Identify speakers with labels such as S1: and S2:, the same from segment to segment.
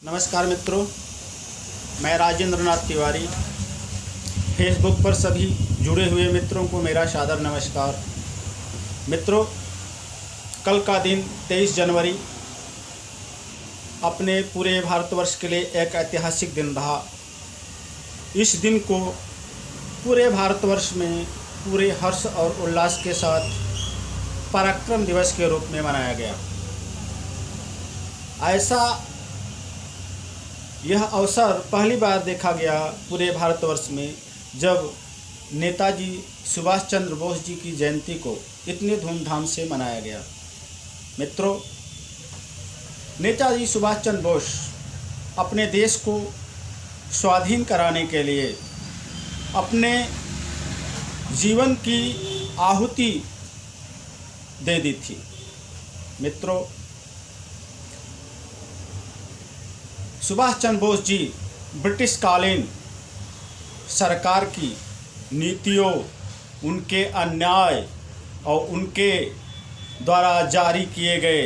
S1: नमस्कार मित्रों, मैं राजेंद्र नाथ तिवारी। फेसबुक पर सभी जुड़े हुए मित्रों को मेरा सादर नमस्कार। मित्रों, कल का दिन 23 जनवरी अपने पूरे भारतवर्ष के लिए एक ऐतिहासिक दिन रहा। इस दिन को पूरे भारतवर्ष में पूरे हर्ष और उल्लास के साथ पराक्रम दिवस के रूप में मनाया गया। यह अवसर पहली बार देखा गया पूरे भारतवर्ष में जब नेताजी सुभाष चंद्र बोस जी की जयंती को इतने धूमधाम से मनाया गया। मित्रों, नेताजी सुभाष चंद्र बोस अपने देश को स्वाधीन कराने के लिए अपने जीवन की आहुति दे दी थी। मित्रों, सुभाष चंद्र बोस जी ब्रिटिश कालीन सरकार की नीतियों, उनके अन्याय और उनके द्वारा जारी किए गए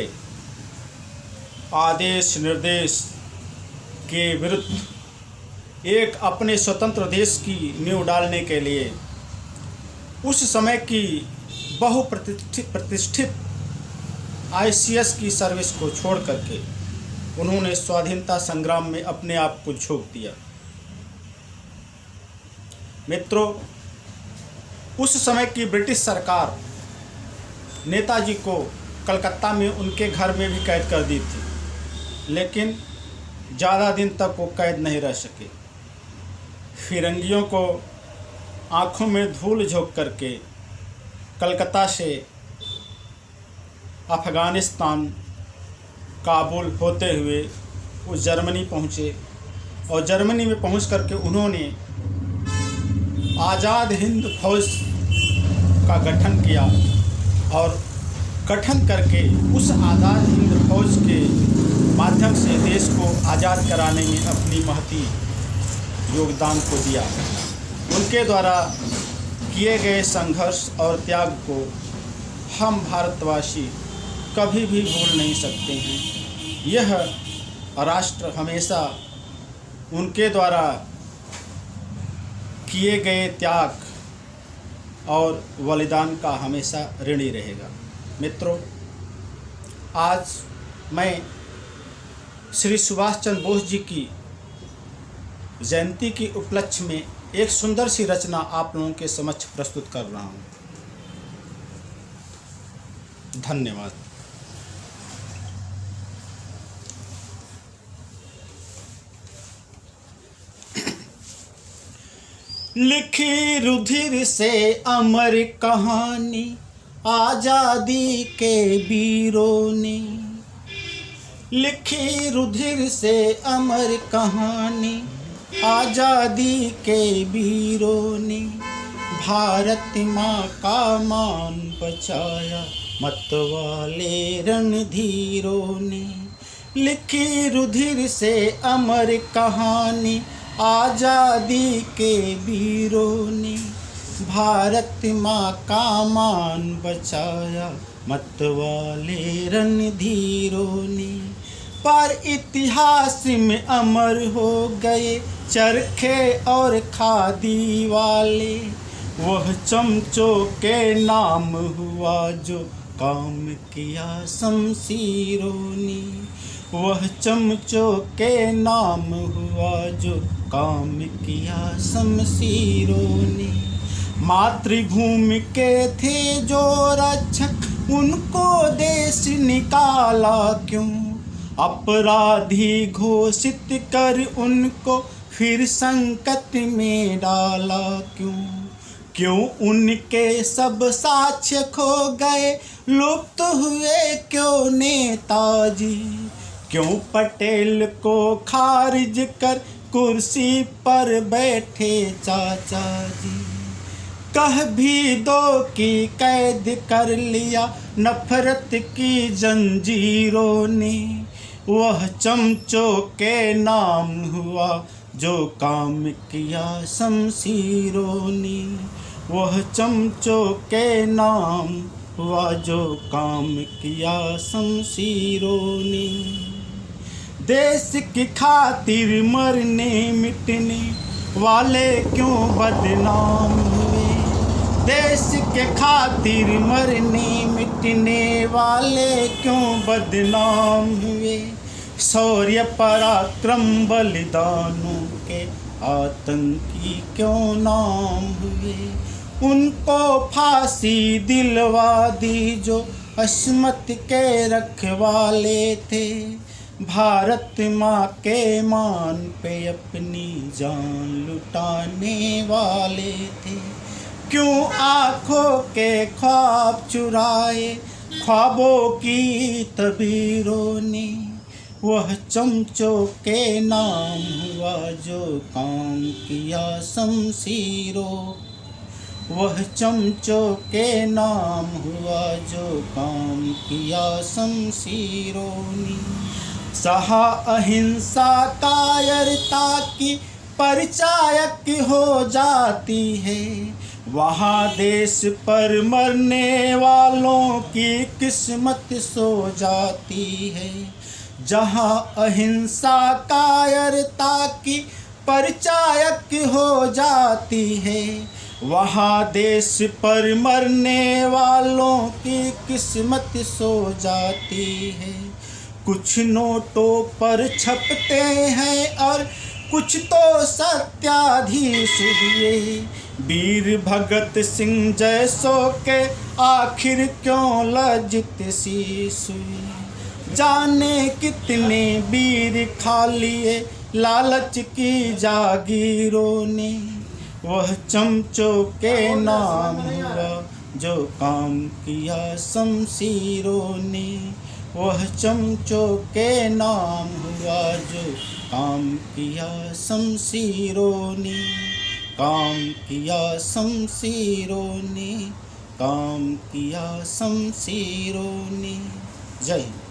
S1: आदेश निर्देश के विरुद्ध एक अपने स्वतंत्र देश की नींव डालने के लिए उस समय की बहुप्रतिष्ठित ICS की सर्विस को छोड़ करके उन्होंने स्वाधीनता संग्राम में अपने आप को झोंक दिया। मित्रों, उस समय की ब्रिटिश सरकार नेताजी को कलकत्ता में उनके घर में भी कैद कर दी थी, लेकिन ज़्यादा दिन तक वो कैद नहीं रह सके। फिरंगियों को आंखों में धूल झोंक करके कलकत्ता से अफ़गानिस्तान काबुल होते हुए वो जर्मनी पहुँचे और जर्मनी में पहुँच करके उन्होंने आज़ाद हिंद फौज का गठन किया और गठन करके उस आज़ाद हिंद फौज के माध्यम से देश को आज़ाद कराने में अपनी महती योगदान को दिया। उनके द्वारा किए गए संघर्ष और त्याग को हम भारतवासी कभी भी भूल नहीं सकते हैं। यह राष्ट्र हमेशा उनके द्वारा किए गए त्याग और बलिदान का हमेशा ऋणी रहेगा। मित्रों, आज मैं श्री सुभाष चंद्र बोस जी की जयंती के उपलक्ष्य में एक सुंदर सी रचना आप लोगों के समक्ष प्रस्तुत कर रहा हूँ। धन्यवाद। लिखी रुधिर से अमर कहानी आज़ादी के वीरों ने, लिखी रुधिर से अमर कहानी आज़ादी के वीरों ने, भारत माँ का मान बचाया मतवाले रणधीरों ने। लिखी रुधिर से अमर कहानी आज़ादी के वीरों ने, भारत माँ का मान बचाया मतवाले रणधीरों ने। पर इतिहास में अमर हो गए चरखे और खादी वाले, वह चमचों के नाम हुआ जो काम किया शमशीरों ने। वह चमचों के नाम हुआ जो काम किया शमशीरों ने। मातृभूमि के थे जो रक्षक, उनको देश निकाला क्यों? अपराधी घोषित कर उनको फिर संकट में डाला क्यों? क्यों उनके सब साक्ष्य खो गए, लुप्त हुए क्यों नेताजी? क्यों पटेल को खारिज कर कुर्सी पर बैठे चाचा जी? कह भी दो कि कैद कर लिया नफरत की जंजीरों ने। वह चमचों के नाम हुआ जो काम किया शमशीरों ने। वह चमचों के नाम हुआ जो काम किया शमशीरों ने। देश की खातिर मरने मिटने वाले क्यों बदनाम हुए। देश के खातिर मरने मिटने वाले क्यों बदनाम हुए। शौर्य पराक्रम बलिदानों के आतंकी क्यों नाम हुए। उनको फांसी दिलवा दी जो अस्मत के रखवाले थे। भारत माँ के मान पे अपनी जान लुटाने वाले थे। क्यों आँखों के ख्वाब चुराए ख्वाबों की तबीरों ने। वह चमचों के नाम हुआ जो काम किया शमशीरों। वह चमचों के नाम हुआ जो काम किया शमशीरों ने। सहा अहिंसा कायरता की परिचायक हो जाती है। वहाँ देश पर मरने वालों की किस्मत सो जाती है। जहाँ अहिंसा कायरता की परिचायक हो जाती है। वहाँ देश पर मरने वालों की किस्मत सो जाती है। कुछ नोटों पर छपते हैं और कुछ तो सत्याधीश हुए। वीर भगत सिंह जैसों के आखिर क्यों लज्जित शीश हुए। जाने कितने वीर खा लिए लालच की जागीरों ने। वह चमचों के नाम हुआ जो काम किया शमशीरों ने। वह चमचों के नाम हुआ जो काम किया शमशीरों ने। काम किया शमशीरों ने। काम किया शमशीरों ने। जय हिंद।